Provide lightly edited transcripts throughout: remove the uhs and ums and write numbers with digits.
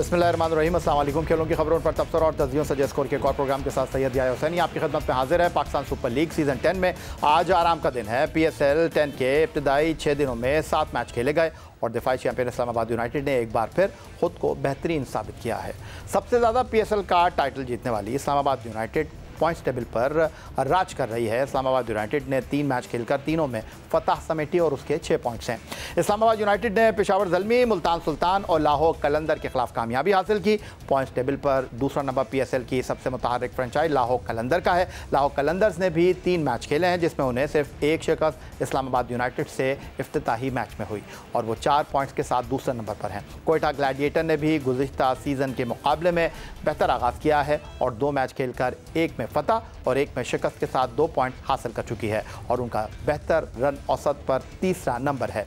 बिस्मिल्लाहिर्रहमानिर्रहीम, अस्सलाम वालेकुम। खेलों की खबरों पर तबसरा और तज्जियों से स्कोर के एक और प्रोग्राम के साथ सैयद याया हुसैनी आपकी खिदमत में हाजिर है। पाकिस्तान सुपर लीग सीज़न 10 में आज आराम का दिन है। PSL 10 के इब्तदाई 6 दिनों में 7 मैच खेले गए और दिफाई चैंपियन इस्लामाबाद यूनाइटेड ने एक बार फिर खुद को बेहतरीन साबित किया है। सबसे ज़्यादा PSL का टाइटल जीतने वाली इस्लामाबाद यूनाइटेड पॉइंट्स टेबल पर राज कर रही है। इस्लामाबाद यूनाइटेड ने 3 मैच खेलकर तीनों में फतह समेटी और उसके 6 पॉइंट्स हैं। इस्लामाबाद यूनाइटेड ने पेशावर ज़ल्मी, मुल्तान सुल्तान और लाहौर कलंदर के खिलाफ कामयाबी हासिल की। पॉइंट्स टेबल पर दूसरा नंबर PSL की सबसे मुतहर्रिक फ्रेंचाइज लाहौर कलंदर का है। लाहौर कलंदर्स ने भी 3 मैच खेले हैं जिसमें उन्हें सिर्फ एक शिकस्त इस्लामाबाद यूनाइटेड से इफ्तिताही मैच में हुई और वो 4 पॉइंट्स के साथ दूसरे नंबर पर हैं। कोयटा ग्लैडिएटर ने भी गुज़िश्ता सीज़न के मुकाबले में बेहतर आगाज़ किया है और 2 मैच खेलकर एक में फतह और एक में शिकस्त के साथ 2 पॉइंट हासिल कर चुकी है और उनका बेहतर रन औसत पर तीसरा नंबर है।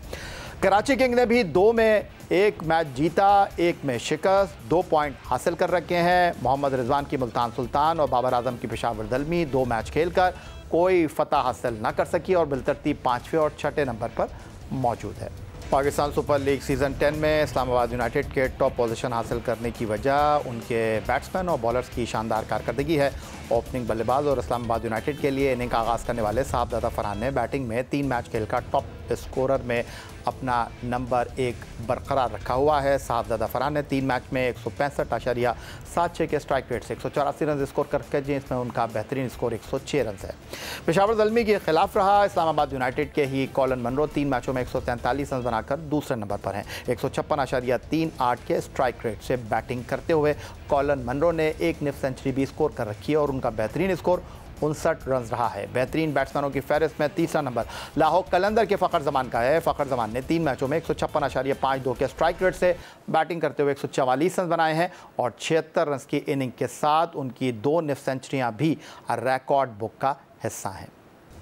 कराची किंग ने भी 2 में 1 मैच जीता, 1 में शिकस्त, 2 पॉइंट हासिल कर रखे हैं। मोहम्मद रिजवान की मुल्तान सुल्तान और बाबर आजम की पेशावर ज़ल्मी 2 मैच खेलकर कोई फतह हासिल न कर सकी और बिलतरतीब 5वें और 6ठे नंबर पर मौजूद है। पाकिस्तान सुपर लीग सीज़न 10 में इस्लामाबाद यूनाइटेड के टॉप पोजीशन हासिल करने की वजह उनके बैट्समैन और बॉलर्स की शानदार कारकर्दगी है। ओपनिंग बल्लेबाज और इस्लामाबाद यूनाइटेड के लिए इनिंग का आगाज़ करने वाले साहबजादा फरहान ने बैटिंग में 3 मैच खेलकर टॉप स्कोरर में अपना नंबर 1 बरकरार रखा हुआ है। साहबजादा फरहान ने 3 मैच में 165.76 के स्ट्राइक रेट से 184 रन स्कोर करके जिसमें उनका बेहतरीन स्कोर 106 रन है। पेशावर ज़ल्मी के खिलाफ रहा इस्लामाबाद यूनाइटेड के ही कॉलन मनरो 3 मैचों में 143 रन बनाकर दूसरे नंबर पर हैं। 156.38 के स्ट्राइक रेट से बैटिंग करते हुए कॉलन मनरो ने एक निफ सेंचुरी भी स्कोर कर रखी है और उनका बेहतरीन स्कोर 59 रन रहा है। बेहतरीन बैट्समैनों की फहरिस्त में तीसरा नंबर लाहौर कलंदर के फ़खर जमान का है। फ़खर जमान ने 3 मैचों में 156.52 के स्ट्राइक रेट से बैटिंग करते हुए 144 रन बनाए हैं और 76 रन की इनिंग के साथ उनकी 2 निफ सेंचुरियाँ भी रिकॉर्ड बुक का हिस्सा हैं।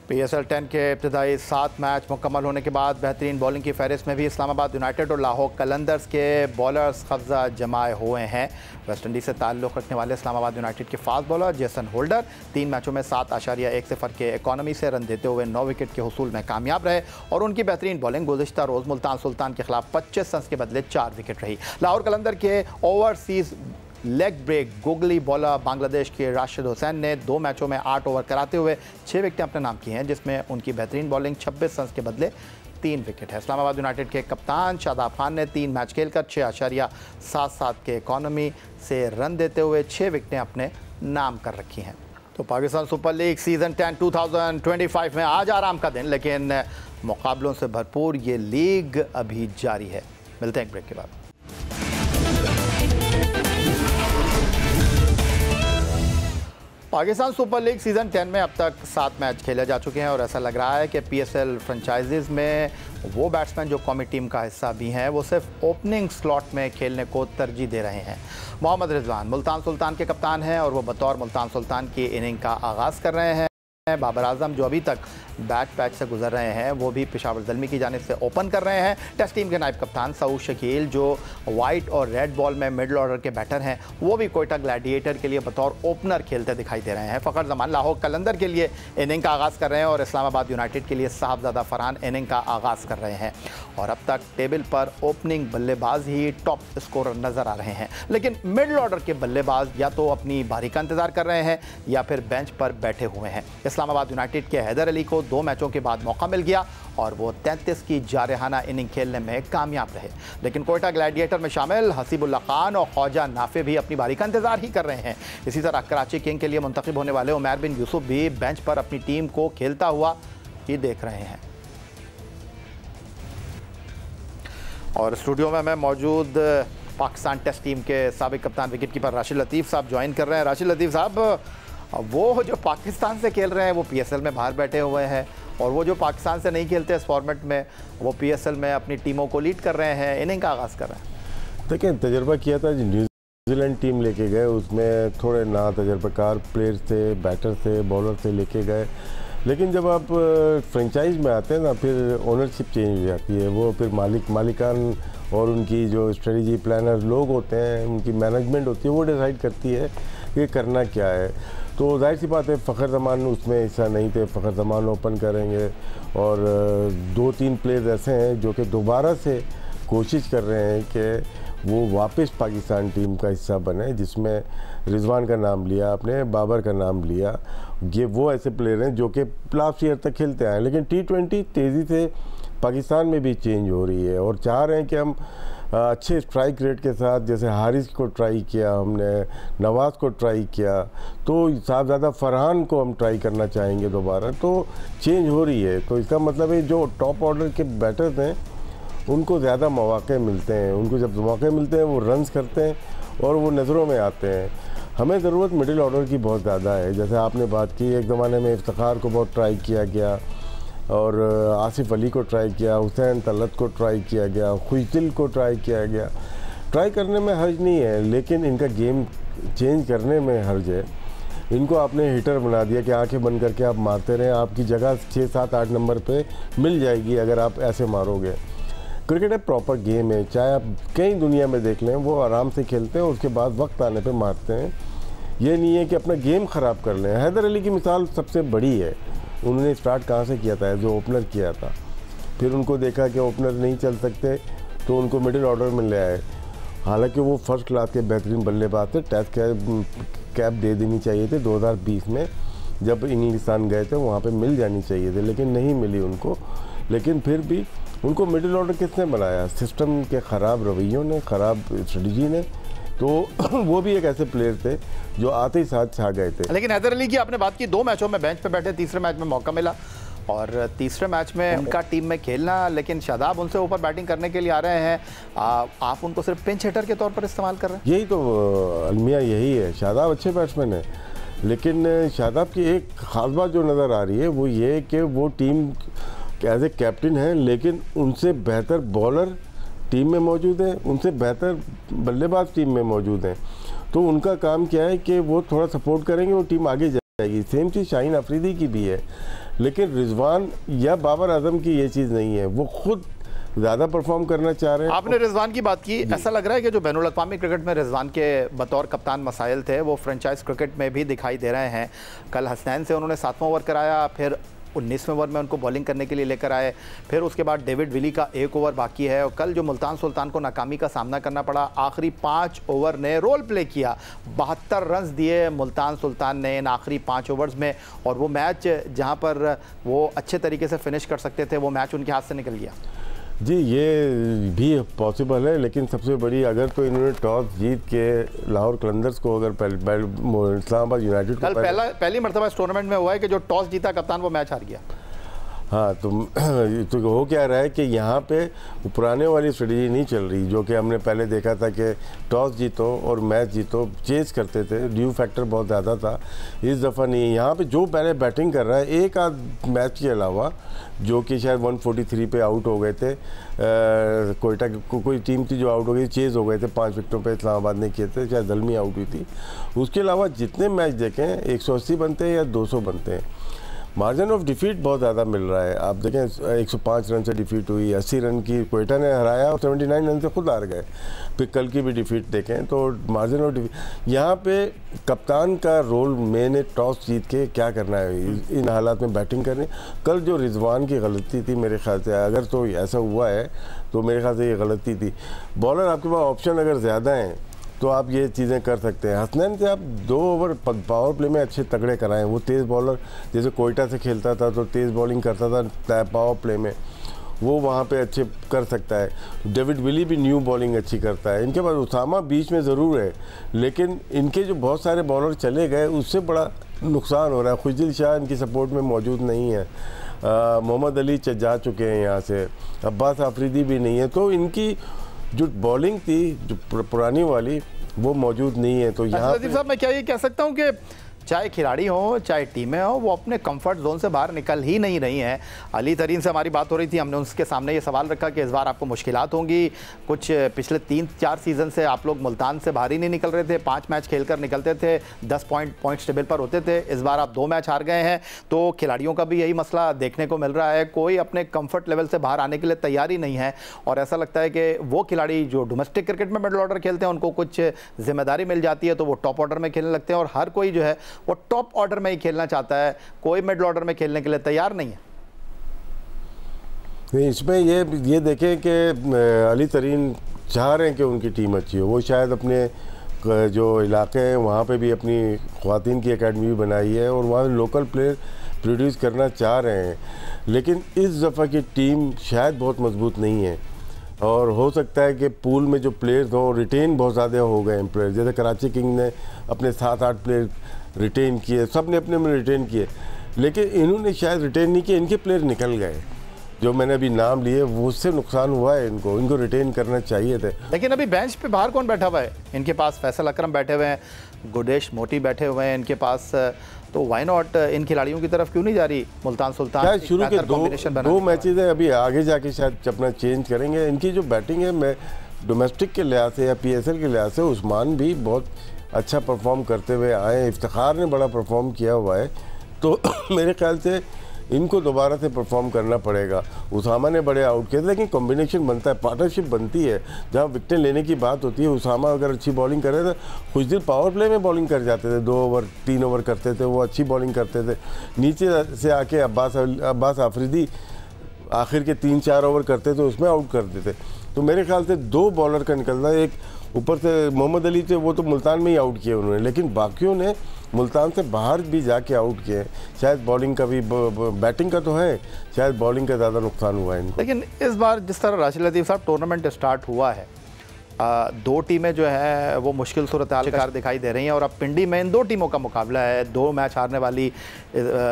PSL 10 के इब्तदाई 7 मैच मुकम्मल होने के बाद बेहतरीन बॉलिंग की फहरिस्त में भी इस्लामाबाद यूनाइटेड और लाहौर कलंदर्स के बॉलर्स कब्जा जमाए हुए हैं। वेस्ट इंडीज़ से ताल्लुक़ रखने वाले इस्लामाबाद यूनाइटेड के फास्ट बॉलर जेसन होल्डर 3 मैचों में 7.10 के इकॉनमी से रन देते हुए 9 विकेट के हुसूल में कामयाब रहे और उनकी बेहतरीन बॉलिंग गुज़िश्ता रोज़ मुल्तान सुल्तान के खिलाफ 25 रन के बदले 4 विकेट रही। लाहौर कलंदर के overseas leg break googly bowler Bangladesh के राशिद हुसैन ने 2 मैचों में 8 ओवर कराते हुए 6 विकेटें अपने नाम की हैं जिसमें उनकी बेहतरीन बॉलिंग 26 रन के बदले 3 विकेट है। इस्लामाबाद यूनाइटेड के कप्तान शादाब खान ने 3 मैच खेलकर 6.77 के इकॉनमी से रन देते हुए 6 विकेटें अपने नाम कर रखी हैं। तो पाकिस्तान सुपर लीग सीज़न 10 2025 में आज आराम का दिन, लेकिन मुकाबलों से भरपूर ये लीग अभी जारी है। मिलते हैं एक ब्रेक के बाद। पाकिस्तान सुपर लीग सीज़न 10 में अब तक 7 मैच खेले जा चुके हैं और ऐसा लग रहा है कि PSL फ्रेंचाइजीज़ में वो बैट्समैन जो कौमी टीम का हिस्सा भी हैं वो सिर्फ ओपनिंग स्लॉट में खेलने को तरजीह दे रहे हैं। मोहम्मद रिजवान मुल्तान सुल्तान के कप्तान हैं और वो बतौर मुल्तान सुल्तान की इनिंग का आगाज़ कर रहे हैं। बाबर आजम जो अभी तक बैट पैच से गुजर रहे हैं वो भी पेशावर ज़ल्मी की जानिब से ओपन कर रहे हैं। टेस्ट टीम के नायब कप्तान सऊद शकील जो वाइट और रेड बॉल में मिडल ऑर्डर के बैटर हैं वो भी कोयटा ग्लैडिएटर के लिए बतौर ओपनर खेलते दिखाई दे रहे हैं। फ़खर जमान लाहौर कलंदर के लिए इनिंग का आगाज़ कर रहे हैं और इस्लामाबाद यूनाइटेड के लिए साहबजादा फरहान इनिंग का आगाज़ कर रहे हैं और अब तक टेबल पर ओपनिंग बल्लेबाज ही टॉप स्कोरर नज़र आ रहे हैं, लेकिन मिडल ऑर्डर के बल्लेबाज या तो अपनी बारी का इंतज़ार कर रहे हैं या फिर बेंच पर बैठे हुए हैं। इस्लामाबाद यूनाइटेड के हैदर अली को 2 मैचों के बाद मौका मिल गया और वो 33 की जारहाना इनिंग खेलने में कामयाब रहे, लेकिन कोयटा ग्लैडिएटर में शामिल हसीबुल्लाह खान और ख्वाजा नाफे भी अपनी बारी का इंतजार ही कर रहे हैं। इसी तरह कराची किंग के लिए मुंतखब होने वाले उमैर बिन यूसुफ भी बेंच पर अपनी टीम को खेलता हुआ ही देख रहे हैं। और स्टूडियो में मैं मौजूद पाकिस्तान टेस्ट टीम के साबिक कप्तान विकेट कीपर राशिद लतीफ़ साहब ज्वाइन कर रहे हैं। राशिद लतीफ़ साहब, वो जो पाकिस्तान से खेल रहे हैं वो PSL में बाहर बैठे हुए हैं और वो जो पाकिस्तान से नहीं खेलते इस फॉर्मेट में वो PSL में अपनी टीमों को लीड कर रहे हैं, इनिंग का आगाज़ कर रहे हैं। देखिए, तजर्बा किया था न्यूजीलैंड टीम लेके गए, उसमें थोड़े ना तजर्बाकार प्लेयर्स थे, बैटर थे, बॉलर थे लेके गए, लेकिन जब आप फ्रेंचाइज में आते हैं ना फिर ओनरशिप चेंज हो जाती है। वो फिर मालिकान और उनकी जो स्ट्रेटजी प्लानर लोग होते हैं, उनकी मैनेजमेंट होती है, वो डिसाइड करती है कि करना क्या है। तो जाहिर सी बात है फ़खर जमान उसमें हिस्सा नहीं थे। फ़खर जमान ओपन करेंगे और 2-3 प्लेयर्स ऐसे हैं जो कि दोबारा से कोशिश कर रहे हैं कि वो वापस पाकिस्तान टीम का हिस्सा बने, जिसमें रिजवान का नाम लिया आपने, बाबर का नाम लिया। ये वो ऐसे प्लेयर हैं जो कि लास्ट ईयर तक खेलते आए, लेकिन T20 तेज़ी से पाकिस्तान में भी चेंज हो रही है और चाह रहे हैं कि हम अच्छे स्ट्राइक रेट के साथ, जैसे हारिस को ट्राई किया हमने, नवाज़ को ट्राई किया, तो साहबजादा फरहान को हम ट्राई करना चाहेंगे दोबारा। तो चेंज हो रही है, तो इसका मतलब है जो टॉप ऑर्डर के बैटर्स हैं उनको ज़्यादा मौके मिलते हैं, उनको जब मौके मिलते हैं वो रन्स करते हैं और वो नज़रों में आते हैं। हमें ज़रूरत मिडिल ऑर्डर की बहुत ज़्यादा है। जैसे आपने बात की, एक ज़माने में इफ्तिखार को बहुत ट्राई किया गया और आसिफ अली को ट्राई किया, हुसैन तलत को ट्राई किया गया, खुशदिल को ट्राई किया गया। ट्राई करने में हर्ज नहीं है, लेकिन इनका गेम चेंज करने में हर्ज है। इनको आपने हिटर बना दिया कि आंखें बंद करके आप मारते रहें, आपकी जगह 6, 7, 8 नंबर पे मिल जाएगी अगर आप ऐसे मारोगे। क्रिकेट एक प्रॉपर गेम है, चाहे आप कई दुनिया में देख लें, वो आराम से खेलते हैं, उसके बाद वक्त आने पे मारते हैं। ये नहीं है कि अपना गेम ख़राब कर लें। हैदर अली की मिसाल सबसे बड़ी है। उन्होंने स्टार्ट कहाँ से किया था? जो ओपनर किया था, फिर उनको देखा कि ओपनर नहीं चल सकते तो उनको मिडिल ऑर्डर में ले आए। हालांकि वो फर्स्ट क्लास के बेहतरीन बल्लेबाज थे, टेस्ट कैप दे देनी चाहिए थे 2020 में जब इंग्लिस्तान गए थे, वहाँ पे मिल जानी चाहिए थे, लेकिन नहीं मिली उनको। लेकिन फिर भी उनको मिडिल ऑर्डर किसने बनाया? सिस्टम के ख़राब रवैयों ने, ख़राब स्ट्रेटजी ने। तो वो भी एक ऐसे प्लेयर थे जो आते ही साथ छा गए थे। लेकिन हैदर अली की आपने बात की, 2 मैचों में बेंच पे बैठे, तीसरे मैच में मौका मिला और तीसरे मैच में उनका टीम में खेलना, लेकिन शादाब उनसे ऊपर बैटिंग करने के लिए आ रहे हैं, आप उनको सिर्फ पिंच हिटर के तौर पर इस्तेमाल कर रहे हैं। यही तो अलमिया यही है। शादाब अच्छे बैट्समैन है, लेकिन शादाब की एक ख़ास बात जो नज़र आ रही है वो ये कि वो टीम एज ए कैप्टन है, लेकिन उनसे बेहतर बॉलर टीम में मौजूद हैं, उनसे बेहतर बल्लेबाज टीम में मौजूद हैं। तो उनका काम क्या है कि वो थोड़ा सपोर्ट करेंगे, वो टीम आगे जाएगी। सेम चीज़ शाहीन अफरीदी की भी है, लेकिन रिजवान या बाबर आजम की ये चीज़ नहीं है। वो खुद ज़्यादा परफॉर्म करना चाह रहे हैं। आपने रिजवान की बात की, ऐसा लग रहा है कि जो बैनुल अक़वामी क्रिकेट में रिजवान के बतौर कप्तान मसाइल थे वो फ्रेंचाइज क्रिकेट में भी दिखाई दे रहे हैं। कल हसनैन से उन्होंने 7वां ओवर कराया, फिर 19वें ओवर में उनको बॉलिंग करने के लिए लेकर आए, फिर उसके बाद डेविड विली का 1 ओवर बाकी है और कल जो मुल्तान सुल्तान को नाकामी का सामना करना पड़ा, आखिरी 5 ओवर ने रोल प्ले किया, 72 रन्स दिए मुल्तान सुल्तान ने इन आखिरी 5 ओवर्स में, और वो मैच जहां पर वो अच्छे तरीके से फिनिश कर सकते थे वो मैच उनके हाथ से निकल गया। जी, ये भी पॉसिबल है, लेकिन सबसे बड़ी अगर तो इन्होंने टॉस जीत के लाहौर कलंदर्स को, अगर इस्लामाबाद यूनाइटेड को पहली मरतबा इस टूर्नामेंट में हुआ है कि जो टॉस जीता कप्तान वो मैच हार गया। हाँ, तो हो क्या रहा है कि यहाँ पे पुराने वाली स्ट्रेटजी नहीं चल रही, जो कि हमने पहले देखा था कि टॉस जीतो और मैच जीतो, चेज करते थे, ड्यू फैक्टर बहुत ज़्यादा था। इस दफ़ा नहीं है। यहाँ पे जो पहले बैटिंग कर रहा है, एक आध मैच के अलावा जो कि शायद 143 पे आउट हो गए थे, कोयटा कोई टीम थी जो आउट हो गई, चेज हो गए थे 5 विकेटों पे, इस्लामाबाद ने किए थे, शायद दलमी आउट हुई थी। उसके अलावा जितने मैच देखें 180 बनते हैं या 200 बनते हैं। मार्जिन ऑफ डिफीट बहुत ज़्यादा मिल रहा है। आप देखें 105 रन से डिफीट हुई, 80 रन की कोयटा ने हराया और 79 रन से खुद हार गए। फिर कल की भी डिफीट देखें तो मार्जिन ऑफ डिफीट, यहाँ पे कप्तान का रोल मेन है टॉस जीत के क्या करना है, इन हालात में बैटिंग करनी। कल जो रिजवान की गलती थी मेरे ख्याल से, अगर तो ऐसा हुआ है तो मेरे ख्याल से ये गलती थी। बॉलर आपके पास ऑप्शन अगर ज़्यादा हैं तो आप ये चीज़ें कर सकते हैं। हसनैन से आप 2 ओवर पावर प्ले में अच्छे तगड़े कराएं। वो तेज़ बॉलर, जैसे कोयटा से खेलता था तो तेज़ बॉलिंग करता था पावर प्ले में, वो वहाँ पे अच्छे कर सकता है। डेविड विली भी न्यू बॉलिंग अच्छी करता है। इनके पास उसामा बीच में ज़रूर है, लेकिन इनके जो बहुत सारे बॉलर चले गए उससे बड़ा नुकसान हो रहा है। खुजदिल शाह इनकी सपोर्ट में मौजूद नहीं है, मोहम्मद अली जा चुके हैं यहाँ से, अब्बास आफरीदी भी नहीं है, तो इनकी जो बॉलिंग थी जो पुरानी वाली वो मौजूद नहीं है। तो यहाँ लतीफ़ साहब, मैं क्या ये कह सकता हूँ कि चाहे खिलाड़ी हों चाहे टीमें हों, वो अपने कंफर्ट जोन से बाहर निकल ही नहीं रही हैं। अली तरीन से हमारी बात हो रही थी, हमने उसके सामने ये सवाल रखा कि इस बार आपको मुश्किलात होंगी। कुछ पिछले 3-4 सीज़न से आप लोग मुल्तान से बाहर ही नहीं निकल रहे थे, 5 मैच खेलकर निकलते थे, 10 पॉइंट टेबल पर होते थे। इस बार आप 2 मैच हार गए हैं, तो खिलाड़ियों का भी यही मसला देखने को मिल रहा है। कोई अपने कंफर्ट लेवल से बाहर आने के लिए तैयार ही नहीं है, और ऐसा लगता है कि वो खिलाड़ी जो डोमेस्टिक क्रिकेट में मिडिल ऑर्डर खेलते हैं उनको कुछ जिम्मेदारी मिल जाती है तो वो टॉप ऑर्डर में खेलने लगते हैं, और हर कोई जो है वो टॉप ऑर्डर में ही खेलना चाहता है, कोई मिडिल ऑर्डर में खेलने के लिए तैयार नहीं है। इसमें ये देखें कि अली तरीन चाह रहे हैं कि उनकी टीम अच्छी हो। वो शायद अपने जो इलाके हैं वहाँ पे भी अपनी ख़वातीन की एकेडमी भी बनाई है और वहाँ लोकल प्लेयर प्रोड्यूस करना चाह रहे हैं, लेकिन इस दफ़ा की टीम शायद बहुत मजबूत नहीं है और हो सकता है कि पूल में जो प्लेयर्स हों रिटेन बहुत ज़्यादा हो गए हैं प्लेयर। जैसे कराची किंग ने अपने 7-8 प्लेयर रिटेन किए, सब ने अपने में रिटेन किए, लेकिन इन्होंने शायद रिटेन नहीं किए, इनके प्लेयर निकल गए जो मैंने अभी नाम लिए, वो उससे नुकसान हुआ है। इनको रिटेन करना चाहिए थे। लेकिन अभी बेंच पे बाहर कौन बैठा हुआ है? इनके पास फैसल अकरम बैठे हुए हैं, गुरदेश मोती बैठे हुए हैं इनके पास, तो वाई नॉट इन खिलाड़ियों की तरफ क्यों नहीं जा रही मुल्तान सुल्तान? शायद शुरू के दो मैचेज है, अभी आगे जाके शायद अपना चेंज करेंगे। इनकी जो बैटिंग है, मैं डोमेस्टिक के लिहाज से या PSL के लिहाज से उस्मान भी बहुत अच्छा परफॉर्म करते हुए आए, इफ्तिखार ने बड़ा परफॉर्म किया हुआ है, तो मेरे ख्याल से इनको दोबारा से परफॉर्म करना पड़ेगा। उसामा ने बड़े आउट किए, लेकिन कॉम्बिनेशन बनता है, पार्टनरशिप बनती है। जहाँ विकेटें लेने की बात होती है, उसामा अगर अच्छी बॉलिंग करे तो कुछ दिन पावर प्ले में बॉलिंग कर जाते थे, 2 ओवर 3 ओवर करते थे, वो अच्छी बॉलिंग करते थे। नीचे से आके अब्बास आफरीदी आखिर के 3-4 ओवर करते थे, उसमें आउट करते थे। तो मेरे ख्याल से 2 बॉलर का निकलना, एक ऊपर से मोहम्मद अली थे, वो तो मुल्तान में ही आउट किए उन्होंने, लेकिन बाकियों ने मुल्तान से बाहर भी जाके आउट किए। शायद बॉलिंग का भी, बैटिंग का तो है, शायद बॉलिंग का ज़्यादा नुकसान हुआ है इनको। लेकिन इस बार जिस तरह राशिद लतीफ़ साहब टूर्नामेंट स्टार्ट हुआ है, 2 टीमें जो है वो मुश्किल सूरत हाल का दिखाई दे रही हैं और अब पिंडी में इन 2 टीमों का मुकाबला है। 2 मैच हारने वाली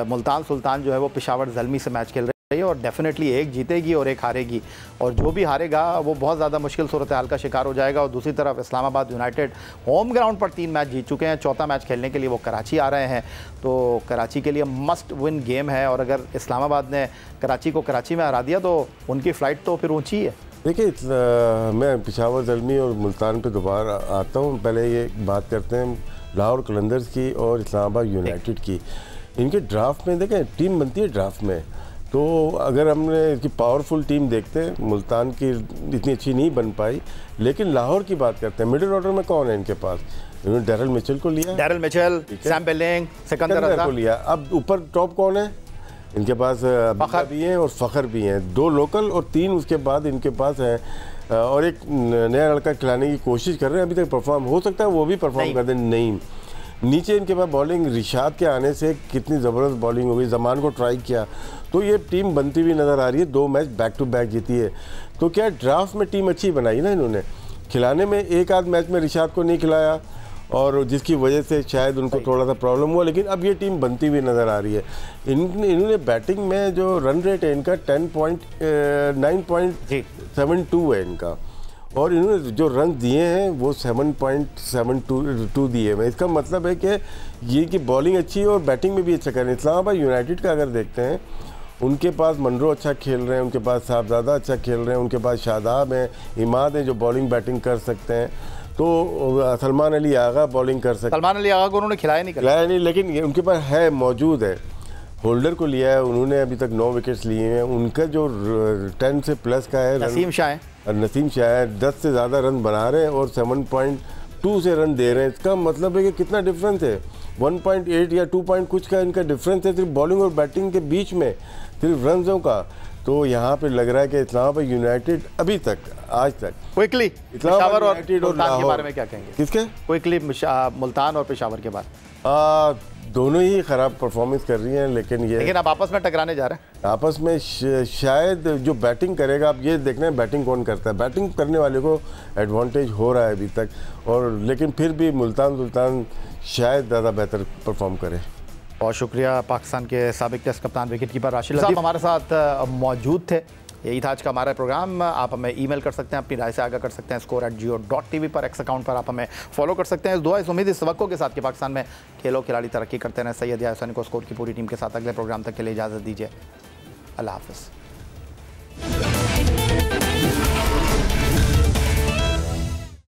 मुल्तान सुल्तान जो है वो पेशावर ज़ल्मी से मैच खेल रही है और डेफिनेटली एक जीतेगी और एक हारेगी, और जो भी हारेगा वो बहुत ज़्यादा मुश्किल सूरत हाल का शिकार हो जाएगा। और दूसरी तरफ इस्लामाबाद यूनाइटेड होम ग्राउंड पर 3 मैच जीत चुके हैं, 4था मैच खेलने के लिए वो कराची आ रहे हैं, तो कराची के लिए मस्ट विन गेम है। और अगर इस्लामाबाद ने कराची को कराची में हरा दिया तो उनकी फ़्लाइट तो फिर ऊँची है। देखिए, मैं पेशावर ज़ल्मी और मुल्तान पे दोबारा आता हूँ। पहले ये बात करते हैं लाहौर कलंदर्स की और इस्लामाबाद यूनाइटेड की। इनके ड्राफ्ट में देखें, टीम बनती है ड्राफ्ट में, तो अगर हमने इसकी पावरफुल टीम देखते हैं, मुल्तान की इतनी अच्छी नहीं बन पाई, लेकिन लाहौर की बात करते हैं, मिडिल ऑर्डर में कौन है इनके पास? इन्होंने डैरल मिचेल को लिया, डैरल मिचेल, सैम बेलिंग, सिकंदर को लिया। अब ऊपर टॉप कौन है इनके पास? फ़खर भी हैं और फ़खर भी हैं, 2 लोकल और 3 उसके बाद इनके पास हैं, और एक नया लड़का खिलाने की कोशिश कर रहे हैं। अभी तक परफॉर्म हो सकता है वो भी परफॉर्म कर दें, नहीं। नीचे इनके पास बॉलिंग, रिशाद के आने से कितनी ज़बरदस्त बॉलिंग हो गई, ज़मान को ट्राई किया, तो ये टीम बनती हुई नज़र आ रही है। 2 मैच बैक टू बैक जीती है, तो क्या ड्राफ्ट में टीम अच्छी बनाई ना इन्होंने। खिलाने में एक आध मैच में रिशाद को नहीं खिलाया और जिसकी वजह से शायद उनको थोड़ा सा प्रॉब्लम हुआ, लेकिन अब ये टीम बनती हुई नज़र आ रही है। इन्होंने बैटिंग में जो रन रेट है इनका 9.72 है इनका, और इन्होंने जो रन दिए हैं वो 7.72 दिए हैं। इसका मतलब है कि ये की बॉलिंग अच्छी है और बैटिंग में भी अच्छा कर रहे हैं। इस्लामाबाद यूनाइटेड का अगर देखते हैं, उनके पास मनरो अच्छा खेल रहे हैं, उनके पास साहबजादा अच्छा खेल रहे हैं, उनके पास शादाब हैं, इमाद हैं जो बॉलिंग बैटिंग कर सकते हैं, तो सलमान अली आगा बॉलिंग कर सकते हैं। सलमान अली आगा को उन्होंने खिलाया नहीं, लेकिन उनके पास है, मौजूद है। होल्डर को लिया है उन्होंने, अभी तक 9 विकेट्स लिए हैं। उनका जो 10 से प्लस का है, नसीम शाह 10 से ज़्यादा रन बना रहे हैं और 7.2 से रन दे रहे हैं। इसका मतलब है कि कितना डिफरेंस है, 1.8 या 2 पॉइंट कुछ का इनका डिफरेंस है सिर्फ बॉलिंग और बैटिंग के बीच में, सिर्फ रनों का। तो यहाँ पे लग रहा है कि इस्लामाबाद यूनाइटेड अभी तक, आज तक क्विकली पेशावर और मुल्तान के बारे में क्या कहेंगे? किसके? क्विकली मुल्तान और पेशावर के बाद दोनों ही ख़राब परफॉर्मेंस कर रही हैं, लेकिन अब आपस में टकराने जा रहे हैं। आपस में शायद जो बैटिंग करेगा, आप ये देखना है बैटिंग कौन करता है। बैटिंग करने वाले को एडवांटेज हो रहा है अभी तक, और लेकिन फिर भी मुल्तान सुल्तान शायद ज़्यादा बेहतर परफॉर्म करे। बहुत शुक्रिया पाकिस्तान के साबिक टेस्ट कप्तान विकेट कीपर राशिद लतीफ़ हमारे साथ मौजूद थे। यही था आज का हमारा प्रोग्राम। आप हमें ईमेल कर सकते हैं, अपनी राय से आगाह कर सकते हैं score@jio.tv पर, एक्स अकाउंट पर आप हमें फॉलो कर सकते हैं। इस दुआ, इस उम्मीद, इस तवक्को के साथ कि पाकिस्तान में खेलों खिलाड़ी तरक्की करते रहें। सैयद याहिया हुसैनी को स्कोर की पूरी टीम के साथ अगले प्रोग्राम तक के लिए इजाज़त दीजिए। अल्लाह हाफ़िज़।